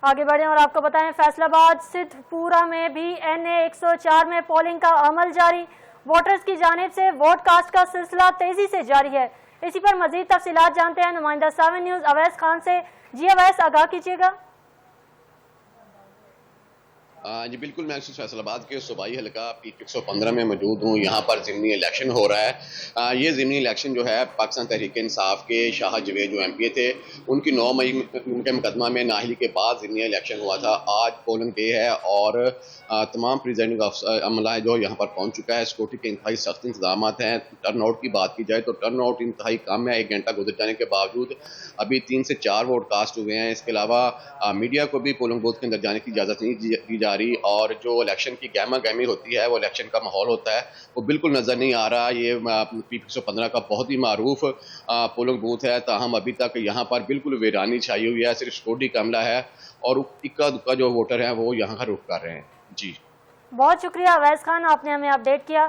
आगे बढ़े और आपको बताएं, फैसलाबाद सिद्धपुरा में भी NA 104 में पोलिंग का अमल जारी। वोटर्स की जानिब से वोट कास्ट का सिलसिला तेजी से जारी है। इसी पर मजीद तफसीलात जानते हैं नुमाइंदा 7 न्यूज अवैस खान से। जी अवैस, आगाह कीजिएगा। जी बिल्कुल, मैं फैसलाबाद के सूबाई हल्का पीक 115 में मौजूद हूँ। यहाँ पर ज़िमनी इलेक्शन हो रहा है। ये ज़िमनी इलेक्शन जो है पाकिस्तान तहरीक इंसाफ के शाह जवेद जो MPA थे, उनकी 9 मई उनके मुकदमा में नाहली के बाद ज़िमनी इलेक्शन हुआ था। आज पोलिंग डे है और तमाम प्रिजाइडिंग अमला जो यहाँ पर पहुँच चुका है। सिक्योरिटी के इंतहाई सख्त इंतजाम हैं। टर्न आउट की बात की जाए तो टर्न आउट इंतहाई कम है। 1 घंटा गुजर जाने के बावजूद अभी 3 से 4 वोट कास्ट हुए हैं। इसके अलावा मीडिया को भी पोलिंग बूथ के अंदर जाने की इजाज़त नहीं दी जा रही और जो इलेक्शन की गहमा गहमी होती है, वो इलेक्शन का माहौल होता है, वो बिल्कुल नज़र नहीं आ रहा। ये पीक 115 का बहुत ही मारूफ पोलिंग बूथ है, ताहम अभी तक यहाँ पर बिल्कुल वीरानी छाई हुई है। सिर्फ सिक्योरिटी का अमला है और इक्का दुक्का जो वोटर हैं वो यहाँ का रुख कर रहे हैं। जी, बहुत शुक्रिया अवैस खान, आपने हमें अपडेट किया।